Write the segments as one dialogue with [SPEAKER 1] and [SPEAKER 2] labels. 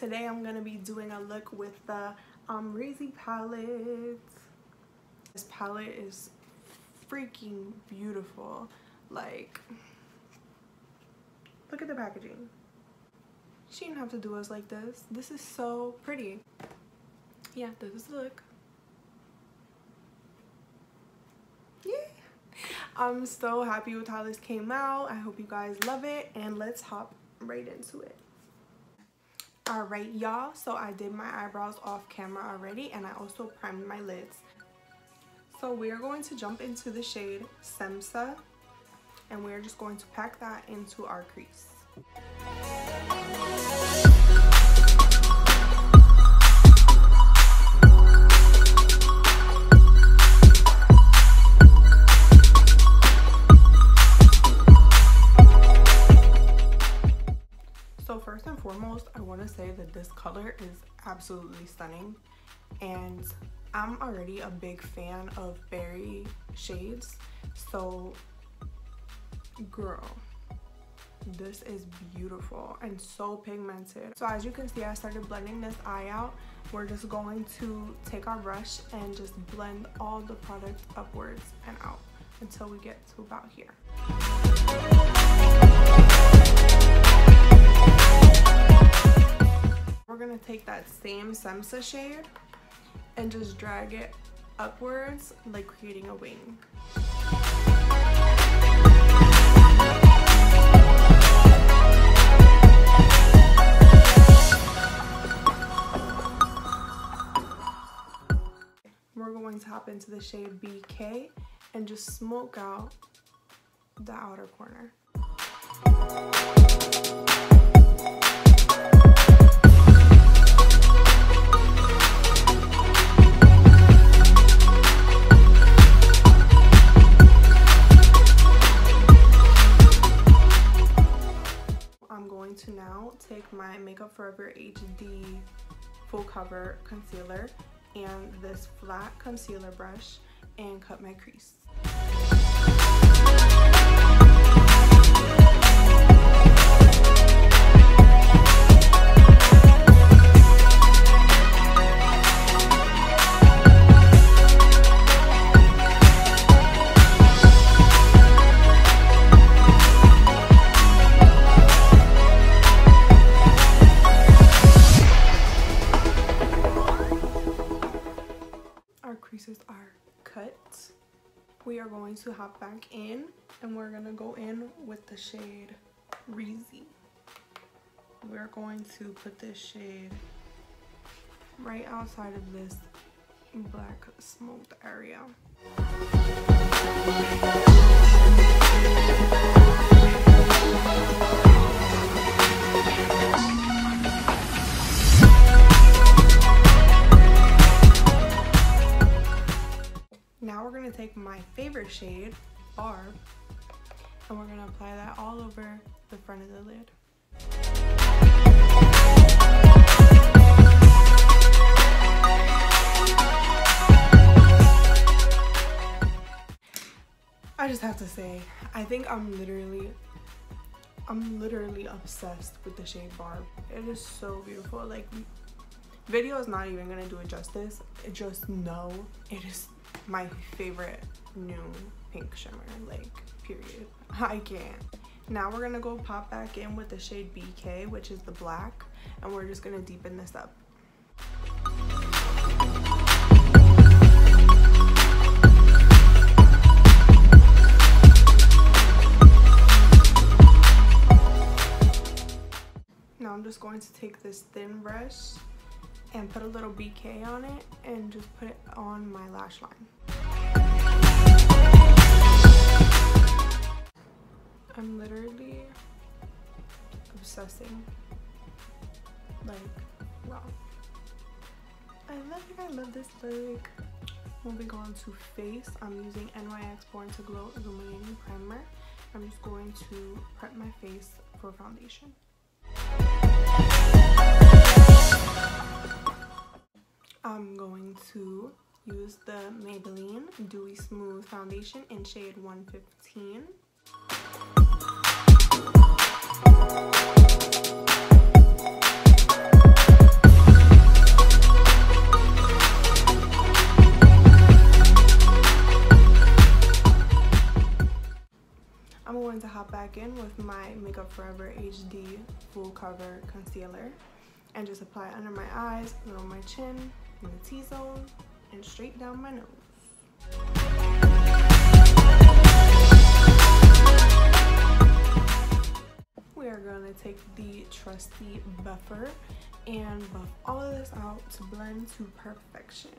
[SPEAKER 1] Today I'm going to be doing a look with the Amrezy palette. This palette is freaking beautiful. Like, look at the packaging. She didn't have to do us like this. This is so pretty. Yeah, this is the look. Yeah. I'm so happy with how this came out. I hope you guys love it, and let's hop right into it. Alright y'all, so I did my eyebrows off camera already, and I also primed my lids. So we are going to jump into the shade Semsa, and we're just going to pack that into our crease. So first and foremost, I want to say that this color is absolutely stunning, and I'm already a big fan of berry shades, so girl, this is beautiful and so pigmented. So as you can see, I started blending this eye out. We're just going to take our brush and just blend all the product upwards and out until we get to about here. We're gonna take that same Semsa shade and just drag it upwards, like creating a wing. We're going to hop into the shade BK and just smoke out the outer corner. I'm going to now take my Makeup Forever HD full cover concealer and this flat concealer brush and cut my crease. Creases are cut. We are going to hop back in, and we're gonna go in with the shade Rezy. We're going to put this shade right outside of this black smoked area. Now we're going to take my favorite shade, Barb, and we're going to apply that all over the front of the lid. I just have to say, I think I'm literally obsessed with the shade Barb. It is so beautiful. Like, video is not even going to do it justice. Just know it is my favorite new pink shimmer, like, period. I can't. Now we're gonna go pop back in with the shade BK, which is the black, and we're just gonna deepen this up. Now I'm just going to take this thin brush and put a little BK on it and just put it on my lash line. I'm literally obsessing. Like, wow. I love this look. Moving on to face, I'm using NYX Born to Glow Illuminating Primer. I'm just going to prep my face for foundation. I'm going to use the Maybelline Dewy Smooth Foundation in shade 115. I'm going to hop back in with my Makeup Forever HD Full Cover Concealer and just apply it under my eyes, around my chin, in the T-zone, and straight down my nose. We are going to take the trusty buffer and buff all of this out to blend to perfection.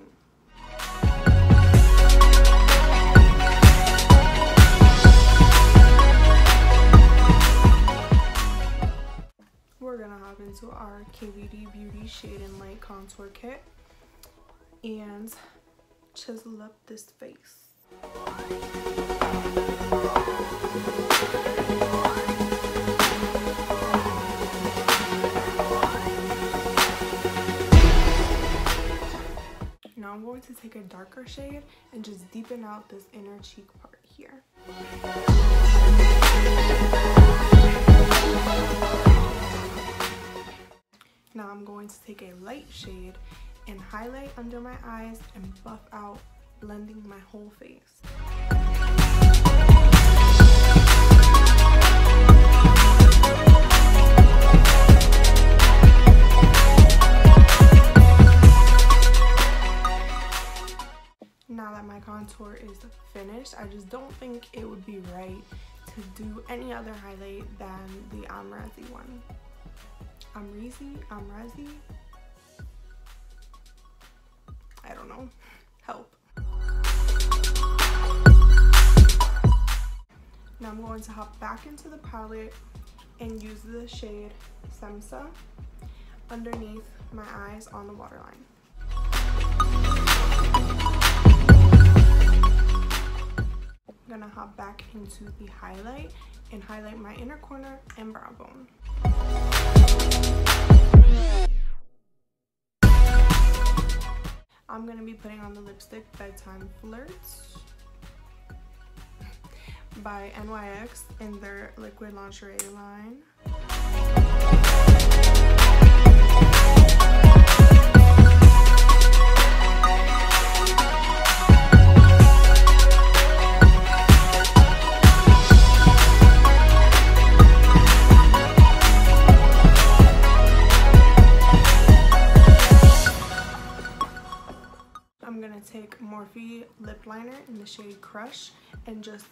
[SPEAKER 1] We're gonna hop into our KVD Beauty Shade and Light Contour Kit and chisel up this face. Now I'm going to take a darker shade and just deepen out this inner cheek part here. Now I'm going to take a light shade and highlight under my eyes and buff out, blending my whole face. Now that my contour is finished, I just don't think it would be right to do any other highlight than the Amrezy one. Amrezy? I don't know. Help. Now I'm going to hop back into the palette and use the shade Semsa underneath my eyes on the waterline. I'm gonna hop back into the highlight and highlight my inner corner and brow bone. I'm gonna be putting on the lipstick Bedtime Flirt by NYX in their liquid lingerie line. Take Morphe lip liner in the shade Crush and just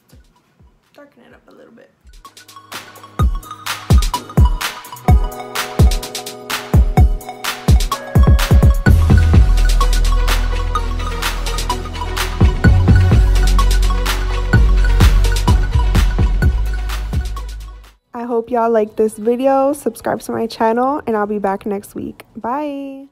[SPEAKER 1] darken it up a little bit. I hope y'all like this video. Subscribe to my channel and I'll be back next week. Bye!